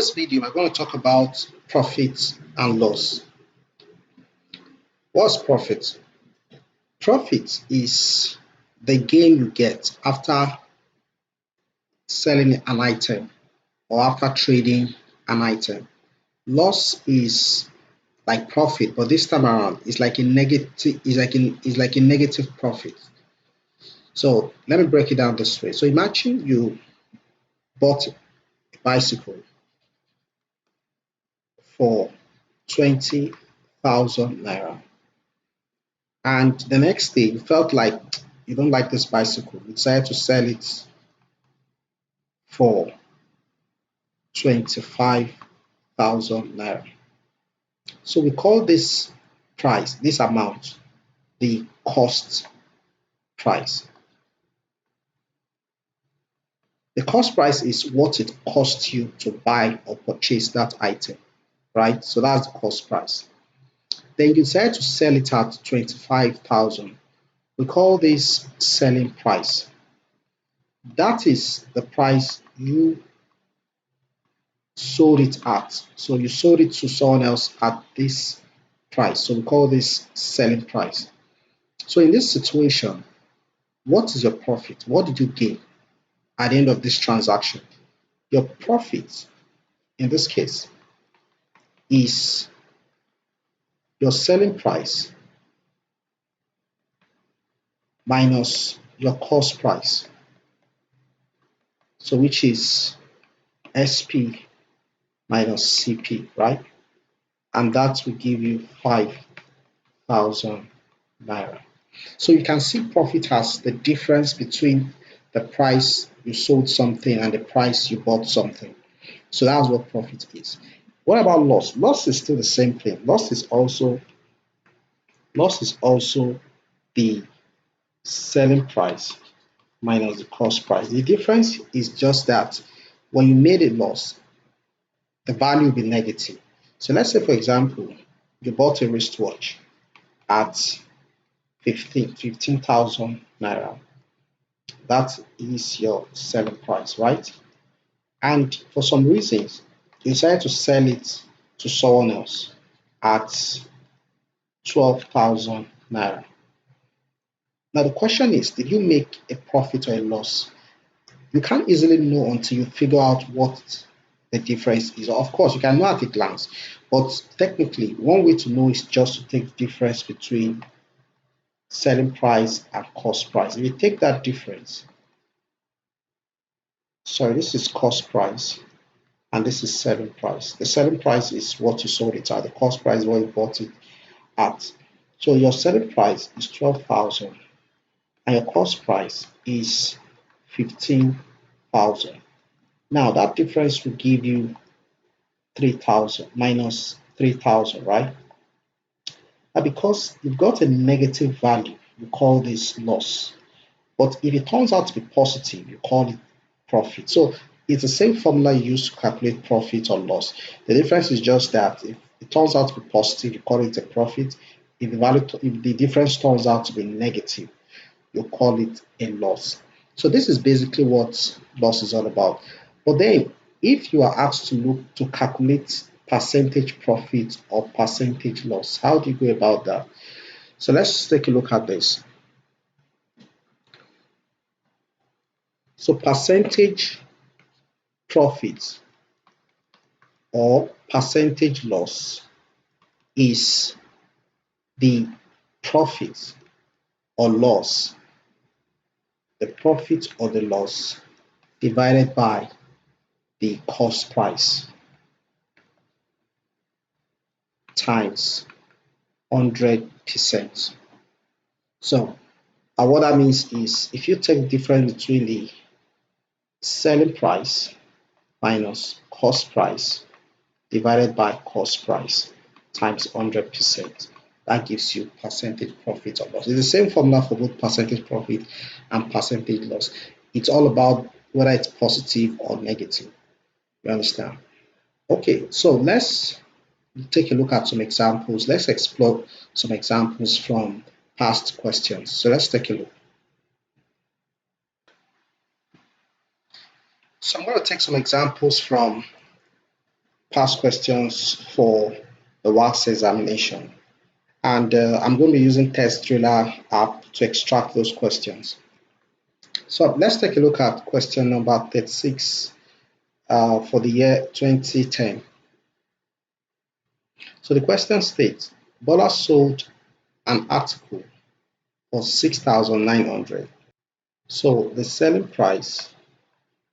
this video, we're going to talk about profit and loss. What's profit? Profit is the gain you get after selling an item or after trading an item. Loss is like profit, but this time around it's like a negative. It's like a negative profit. So let me break it down this way. So imagine you bought a bicycle for 20,000 naira, and the next day you felt like you don't like this bicycle. You decided to sell it for 25,000 naira. So we call this price, this amount, the cost price. The cost price is what it costs you to buy or purchase that item, right? So that's the cost price. Then you decide to sell it at 25,000. We call this selling price. That is the price you sold it at. So you sold it to someone else at this price. So we call this selling price. So in this situation, what is your profit? What did you gain at the end of this transaction? Your profit in this case is your selling price minus your cost price. So which is SP minus CP, right? And that will give you 5,000 naira. So you can see profit as the difference between the price you sold something and the price you bought something. So that's what profit is. What about loss? Loss is still the same thing. Loss is also the selling price minus the cost price. The difference is just that when you made a loss, the value will be negative. So let's say, for example, you bought a wristwatch at 15,000 naira. That is your selling price, right? And for some reasons, you decide to sell it to someone else at 12,000 naira. Now the question is, did you make a profit or a loss? You can't easily know until you figure out what the difference is. Of course, you can know at a glance, but technically, one way to know is just to take the difference between selling price and cost price. If you take that difference, sorry, this is cost price and this is selling price. The selling price is what you sold it at, the cost price is what you bought it at. So your selling price is 12,000 and your cost price is 15,000. Now that difference will give you 3,000 minus 3,000, right? Now because you've got a negative value, you call this loss. But if it turns out to be positive, you call it profit. So it's the same formula you use to calculate profit or loss. The difference is just that if it turns out to be positive, you call it a profit. If the difference turns out to be negative, you call it a loss. So this is basically what loss is all about. But then if you are asked to calculate percentage profit or percentage loss, how do you go about that? So let's take a look at this. So percentage profit or percentage loss is the profit or loss, the profit or the loss divided by the cost price times 100%. So what that means is if you take the difference between the selling price minus cost price divided by cost price times 100%, that gives you percentage profit or loss. It's the same formula for both percentage profit and percentage loss. It's all about whether it's positive or negative. You understand? Okay, so let's take a look at some examples. Let's explore some examples from past questions. So let's take a look. So I'm going to take some examples from past questions for the wax examination. And I'm going to be using Test Driller app to extract those questions. So let's take a look at question number 36 for the year 2010. So the question states, Bola sold an article for 6,900. So the selling price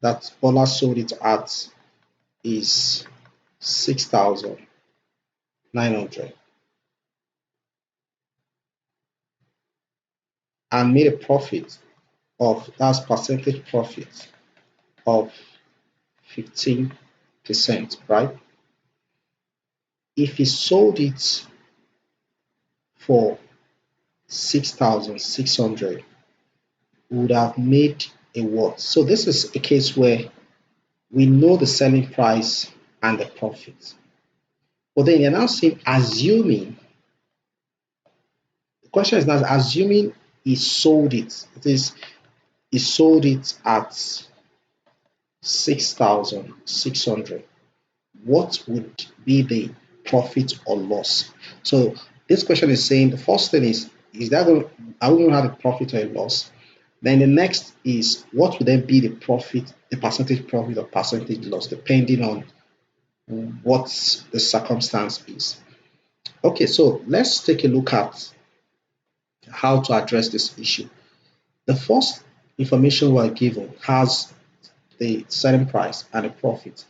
that Bola sold it at is 6,900 and made a profit of, that's percentage profit of 15%, right? If he sold it for 6,600, would have made a what? So this is a case where we know the selling price and the profit. But then you're now saying assuming, the question is now assuming he sold it. It is he sold it at 6,600. What would be the profit or loss? So this question is saying the first thing is that are we going to have a profit or a loss? Then the next is what would then be the profit, the percentage profit or percentage loss, depending on what the circumstance is. Okay, so let's take a look at how to address this issue. The first information we're given has the selling price and the profit.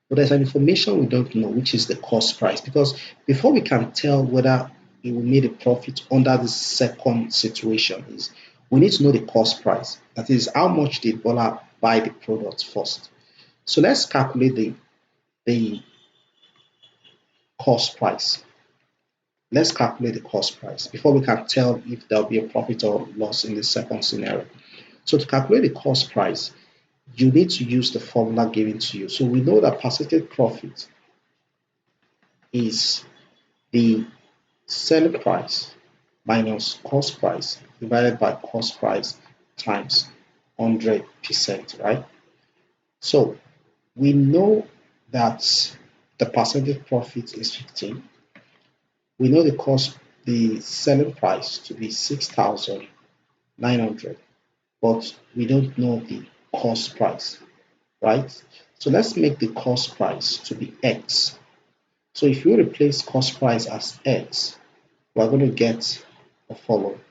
But there's an information we don't know, which is the cost price. Because before we can tell whether it will make a profit under the second situation, is we need to know the cost price. That is, how much did Bola buy the product first? So let's calculate the cost price. Let's calculate the cost price before we can tell if there'll be a profit or loss in the second scenario. So to calculate the cost price, you need to use the formula given to you. So we know that percentage profit is the selling price minus cost price divided by cost price times 100%, right? So we know that the percentage profit is 15. We know the selling price to be 6,900, but we don't know the cost price, right? So let's make the cost price to be X. So if you replace cost price as X, we're going to get the following.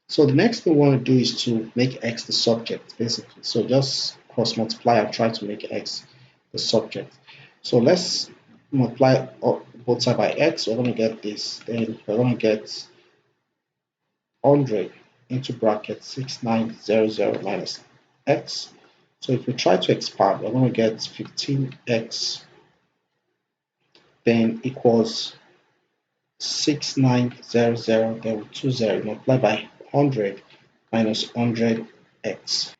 So the next thing we want to do is to make X the subject, basically. So just cross multiply and try to make X the subject. So let's multiply both sides by X. We're going to get this. Then we're going to get 100 into bracket 6900 minus X. So if we try to expand, we're going to get 15X then equals 6900, then with 20 multiplied by 100 minus 100x.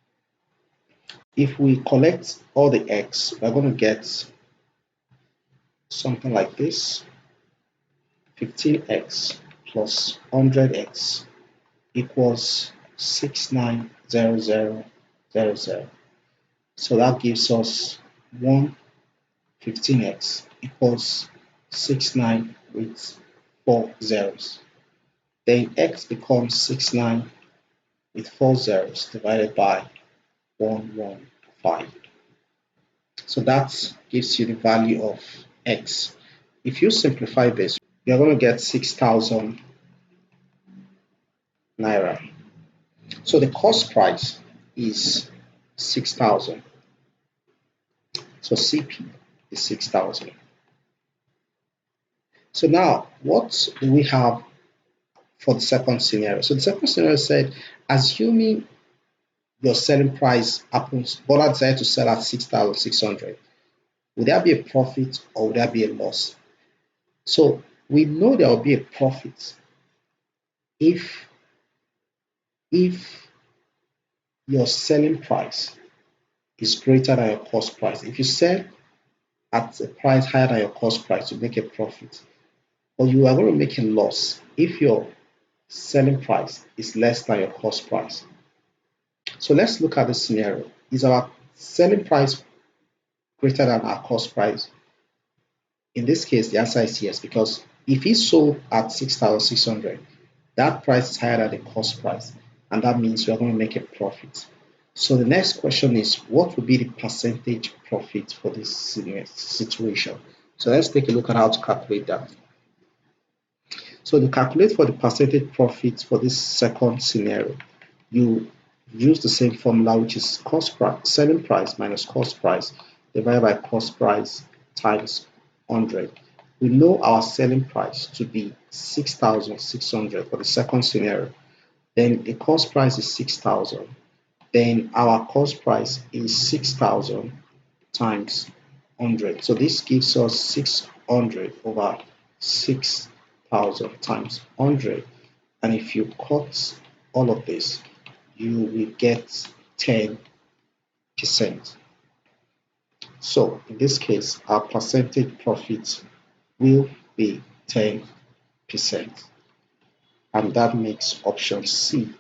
If we collect all the x, we're going to get something like this: 15x plus 100x equals 690000. So that gives us 115x equals 69 with 4 zeros. Then x becomes 69 with 4 zeros divided by 115. So that gives you the value of x. If you simplify this, you're going to get 6,000 naira. So the cost price is 6,000. So CP is 6,000. So now, what do we have for the second scenario? So the second scenario said, assuming your selling price happens, Bola decided to sell at 6,600. Would there be a profit or would there be a loss? So we know there will be a profit if your selling price is greater than your cost price. If you sell at a price higher than your cost price, you make a profit. But you are going to make a loss if your selling price is less than your cost price. So let's look at this scenario. Is our selling price greater than our cost price? In this case, the answer is yes, because if he sold at 6,600, that price is higher than the cost price, and that means you are going to make a profit. So the next question is, what will be the percentage profit for this situation? So let's take a look at how to calculate that. So to calculate for the percentage profit for this second scenario, you use the same formula, which is cost price, selling price minus cost price divided by cost price times 100. We know our selling price to be 6,600 for the second scenario. Then the cost price is 6,000. Then our cost price is 6,000 times 100. So this gives us 600 over 6,000 times 100. And if you cut all of this, you will get 10%. So in this case, our percentage profit will be 10%. And that makes option C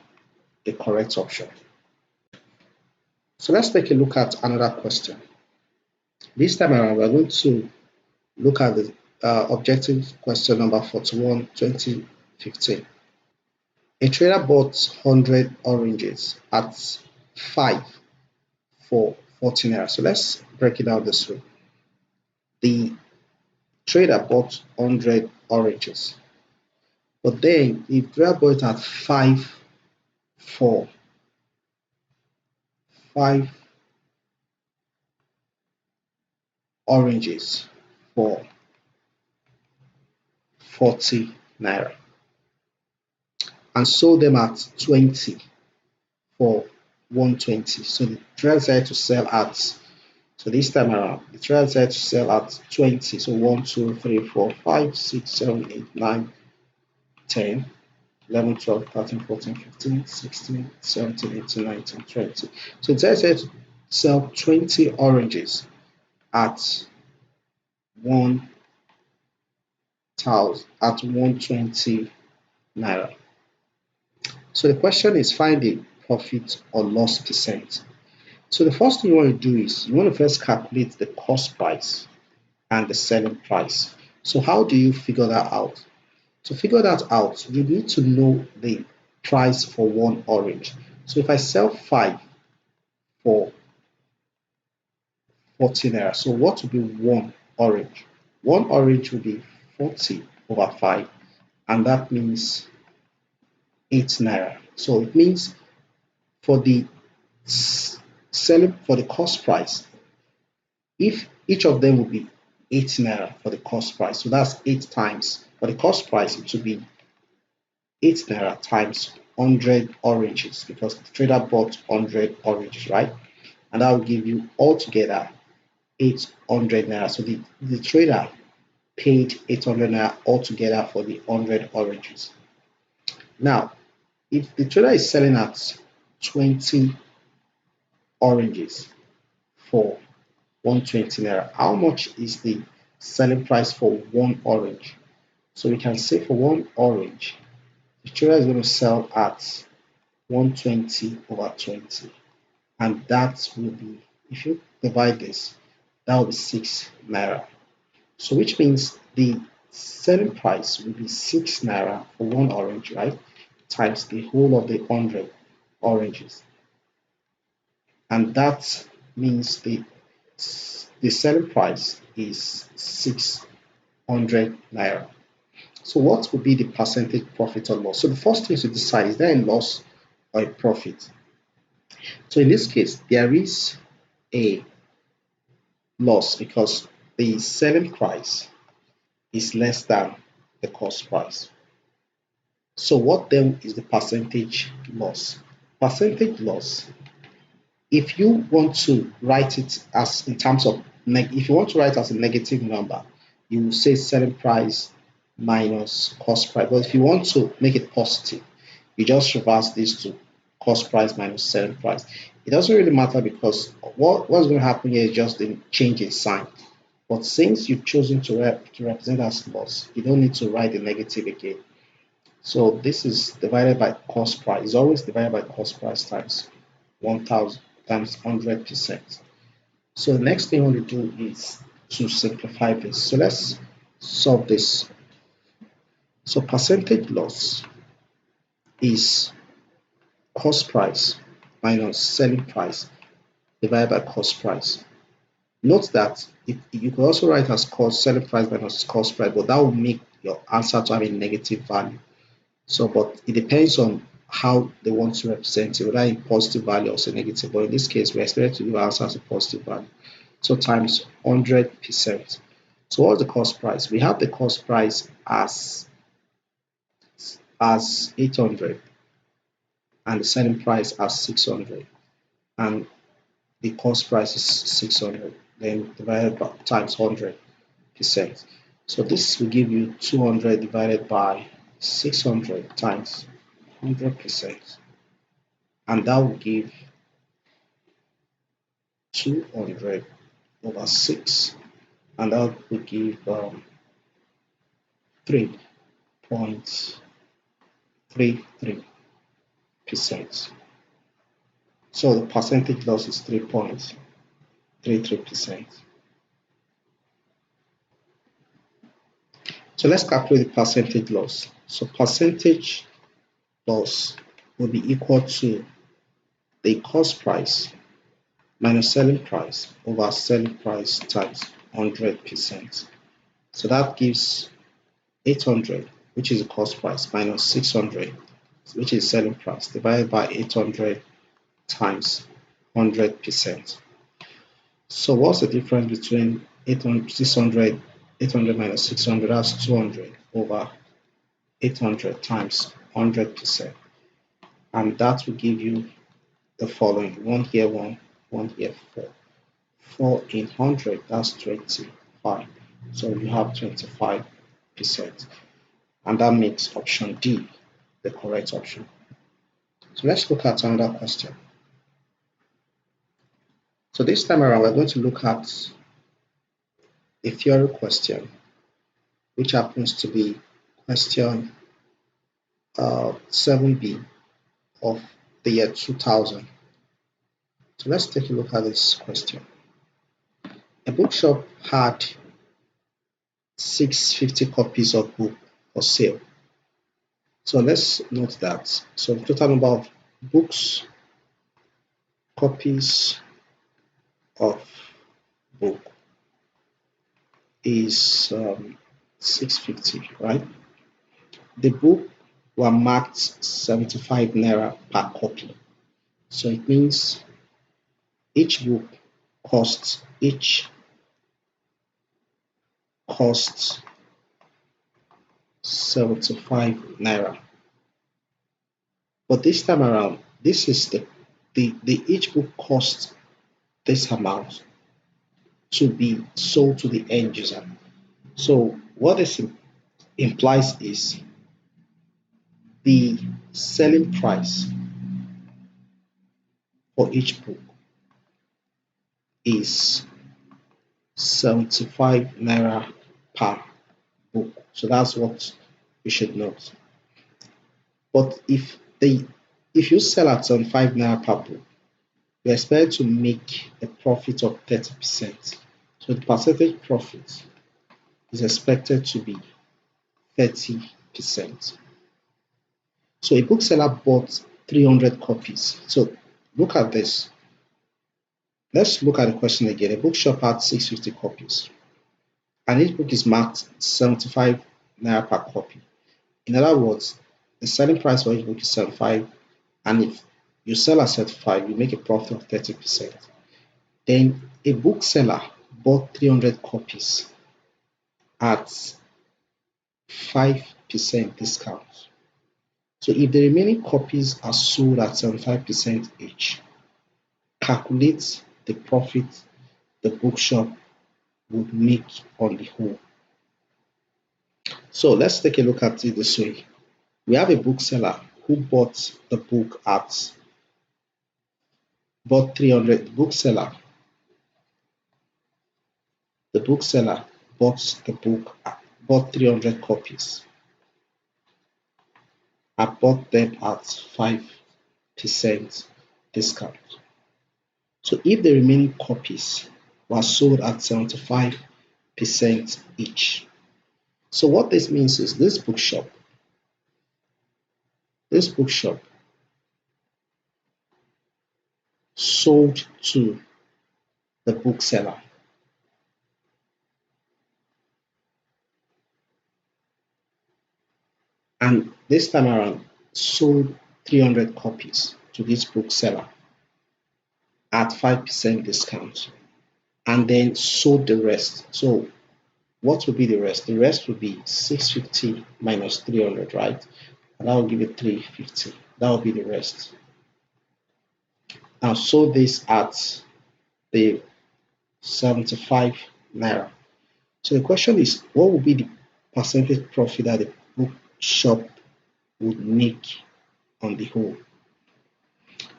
the correct option. So let's take a look at another question. This time around, we're going to look at the objective question number 41, 2015. A trader bought 100 oranges at 5 for 14 naira. So let's break it down this way. The trader bought 100 oranges, but then the trader bought at 5 for 5 oranges for 40 naira and sold them at 20 for 120. So the trader decided to sell at, so this time around, the trader decided to sell at 20. So 1, 2, 3, 4, 5, 6, 7, 8, 9, 10, 11, 12, 13, 14, 15, 16, 17, 18, 19, 20. So it says to sell 20 oranges at 120 naira. So the question is, find the profit or loss percent. So the first thing you want to do is you want to first calculate the cost price and the selling price. So how do you figure that out? To figure that out, you need to know the price for one orange. So if I sell 5 for 40 naira, so what will be one orange? One orange will be 40 over 5, and that means 8 naira. So it means for the selling, for the cost price, if each of them will be 8 naira for the cost price, so that's 8 times. For the cost price, it will be 8 naira times 100 oranges, because the trader bought 100 oranges, right? And that will give you altogether 800 naira. So the trader paid 800 naira altogether for the 100 oranges. Now, if the trader is selling at 20 oranges for 120 naira, how much is the selling price for one orange? So we can say for one orange, the trader is going to sell at 120 over 20, and that will be, if you divide this, that will be 6 naira. So which means the selling price will be 6 naira for one orange, right? Times the whole of the 100 oranges. And that means the selling price is 600 naira. So what would be the percentage profit or loss? So the first thing to decide, is there a loss or a profit? So in this case, there is a loss because the selling price is less than the cost price. So what then is the percentage loss? Percentage loss, if you want to write it as in terms of, if you want to write as a negative number, you will say selling price minus cost price. But if you want to make it positive, you just reverse this to cost price minus selling price. It doesn't really matter because what's going to happen here is just the change in sign. But since you've chosen to represent as loss, you don't need to write the negative again. So this is divided by cost price. It's always divided by cost price times 1,000 times 100%. So the next thing you want to do is to simplify this. So let's solve this. So percentage loss is cost price minus selling price divided by cost price. Note that you can also write as cost selling price minus cost price, but that will make your answer to have a negative value. So, but it depends on how they want to represent it, whether in positive value or say negative. But in this case, we expect to give our answer as a positive value. So times 100%. So what's the cost price? We have the cost price as 800 and the selling price as 600, and the cost price is 600. Then divided by times 100%. So this will give you 200 divided by 600 times 100%, and that will give 200 over 6, and that will give 3.33%. So the percentage loss is 3.33%. So let's calculate the percentage loss. So percentage loss will be equal to the cost price minus selling price over selling price times 100%. So that gives 800, which is the cost price, minus 600, which is selling price, divided by 800 times 100%. So what's the difference between 800, 600, 800 minus 600? That's 200 over 800 times 100%. And that will give you the following: 1 here, 1 here, 4. 4 in 100, that's 25. So you have 25%. And that makes option D the correct option. So let's look at another question. So this time around, we're going to look at a theory question, which happens to be question 7B of the year 2000. So let's take a look at this question. A bookshop had 650 copies of book for sale. So let's note that. So the total number of books, copies of book is 650, right? The book were marked 75 naira per copy. So it means each book costs 75 naira. But this time around, this is the each book costs this amount to be sold to the end user. So what this implies is the selling price for each book is 75 naira per book. So that's what you should note. But if you sell at 75 naira per book, you expect to make a profit of 30%. So the percentage profit is expected to be 30%. So a bookseller bought 300 copies. So look at this. Let's look at the question again. A bookshop had 650 copies, and each book is marked 75 naira per copy. In other words, the selling price for each book is 75, and if you sell at 75, you make a profit of 30%. Then a bookseller bought 300 copies at 5% discount. So if the remaining copies are sold at 75% each, calculate the profit the bookshop would make on the whole. So let's take a look at it this way. We have a bookseller who bought 300. The bookseller bought 300 copies and bought them at 5% discount. So if the remaining copies were sold at 75 each. So what this means is this bookshop sold to the bookseller, and this time around sold 300 copies to this bookseller at 5% discount, and then sold the rest. So what will be the rest? The rest will be 650 minus 300, right? And that will give you 350. That will be the rest. Now sold this at the 75 naira. So the question is, what will be the percentage profit that the bookshop would make on the whole?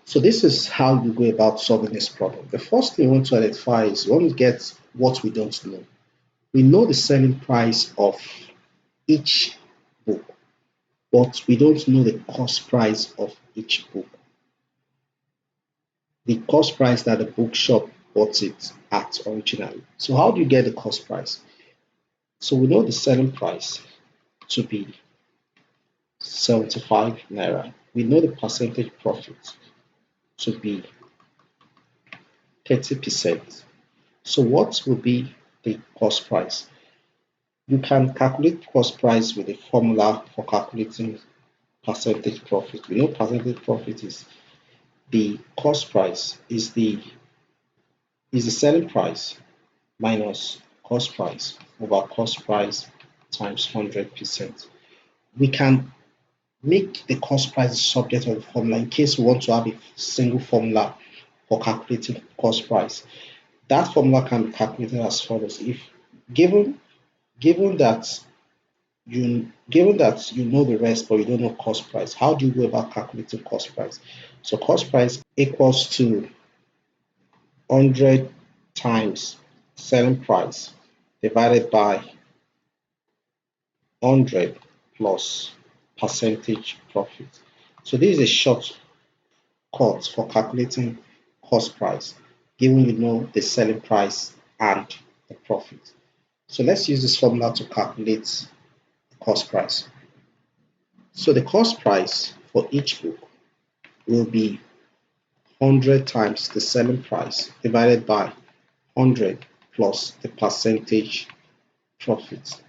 So this is how you go about solving this problem. The first thing you want to identify is you want to get what we don't know. We know the selling price of each book, but we don't know the cost price of each book. The cost price that the bookshop bought it at originally. So how do you get the cost price? So we know the selling price to be 75 naira. We know the percentage profit to be 30%. So what will be the cost price? You can calculate cost price with a formula for calculating percentage profit. We know percentage profit is the cost price is the selling price minus cost price over cost price times 100%. We can make the cost price the subject of the formula in case we want to have a single formula for calculating cost price. That formula can be calculated as follows. If given given that you know the rest but you don't know cost price, how do you go about calculating cost price? So cost price equals to 100 times selling price divided by 100 plus percentage profit. So this is a shortcut for calculating cost price, given you know the selling price and the profit. So let's use this formula to calculate cost price. So the cost price for each book will be 100 times the selling price divided by 100 plus the percentage profit.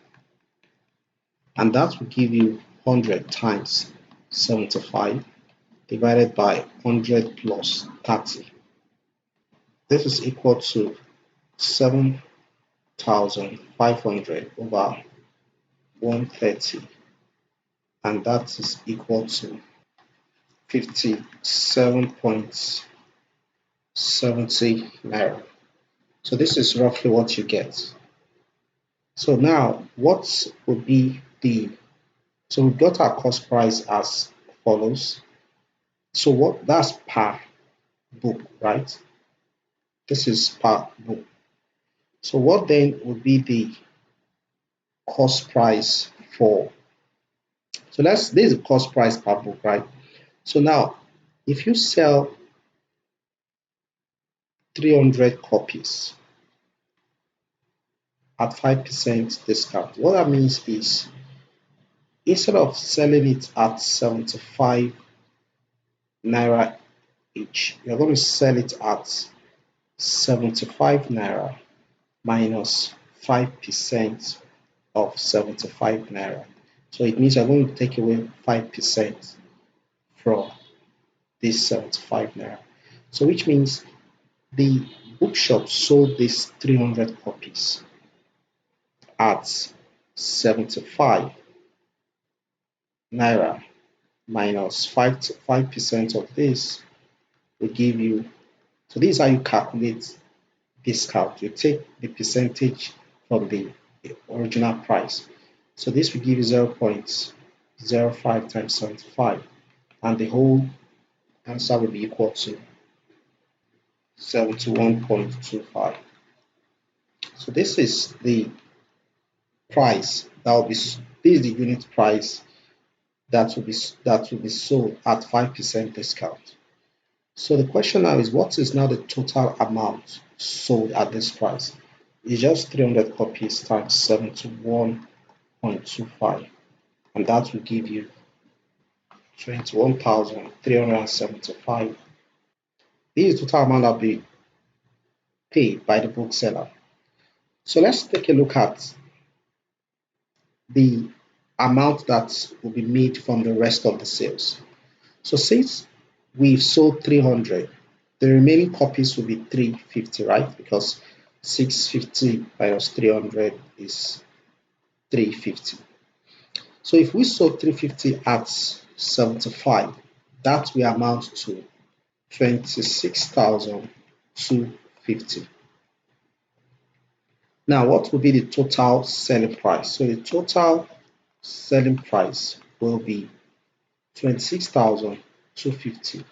And that will give you 100 times 75 divided by 100 plus 30. This is equal to 7,500 over 130, and that is equal to 57.70 naira. So this is roughly what you get. So now what would be so we've got our cost price as follows. So what that's per book, right? This is per book. So what then would be the cost price for, so this is the cost price per book, right? So now if you sell 300 copies at 5% discount, what that means is instead of selling it at 75 naira each, you're going to sell it at 75 naira minus 5% of 75 naira. So it means you're going to take away 5% from this 75 naira. So which means the bookshop sold these 300 copies at 75 naira minus 5% of this will give you, so this is how you calculate discount. You take the percentage from the original price. So this will give you 0.05 times 75, and the whole answer will be equal to 71.25. So this is the price that will be, this is the unit price that will be sold at 5% discount. So the question now is, what is now the total amount sold at this price? is just 300 copies times 71.25, and that will give you 21,375. This is the total amount that will be paid by the bookseller. So let's take a look at the amount that will be made from the rest of the sales. So since we've sold 300, the remaining copies will be 350, right? Because 650 minus 300 is 350. So if we sold 350 at 75, that will amount to 26,250. Now, what will be the total selling price? So the total selling price will be 26,250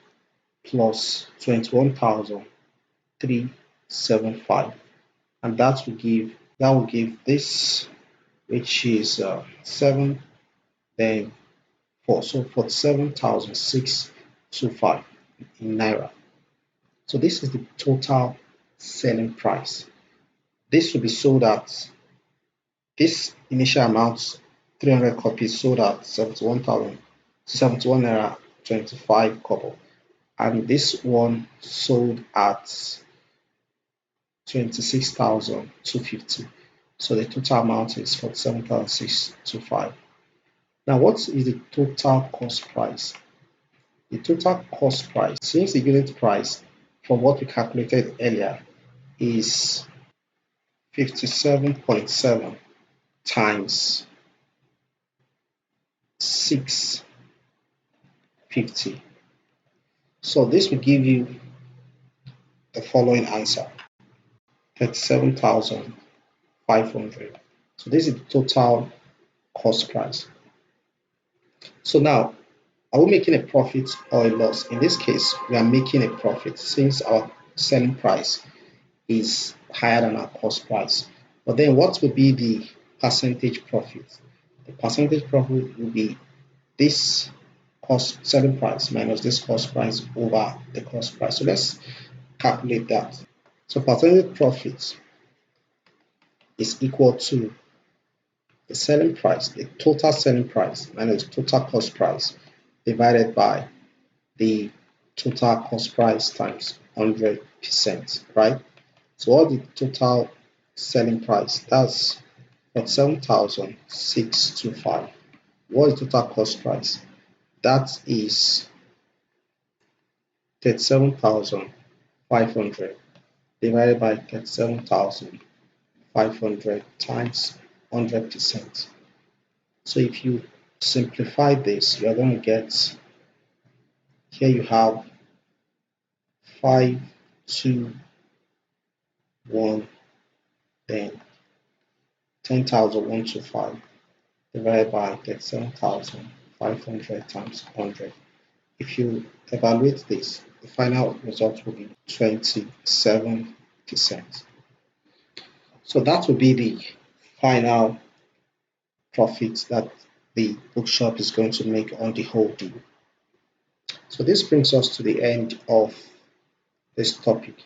plus 21,375, and that will give this, which is 7, then 4, so 47,625 in naira. So this is the total selling price. This will be sold at this initial amount, 300 copies, sold at 71 naira 25 kobo, and this one sold at 26,250. So the total amount is 47,625. Now, what is the total cost price? The total cost price, since the unit price from what we calculated earlier is 57.7 times 650. So this will give you the following answer: 37,500. So this is the total cost price. So now, are we making a profit or a loss? In this case, we are making a profit since our selling price is higher than our cost price. But then what will be the percentage profit? The percentage profit will be this cost selling price minus this cost price over the cost price. So let's calculate that. So percentage profit is equal to the selling price, the total selling price minus total cost price divided by the total cost price times 100%, right? So what the total selling price? That's 47,625. What is total cost price? That is 37,500 divided by 37,500 times 100%. So if you simplify this, you are going to get, here you have 5, 2, 1, then 10,125 divided by 37,500 times 100. If you evaluate this, the final result will be 27%. So that will be the final profit that the bookshop is going to make on the whole deal. So this brings us to the end of this topic.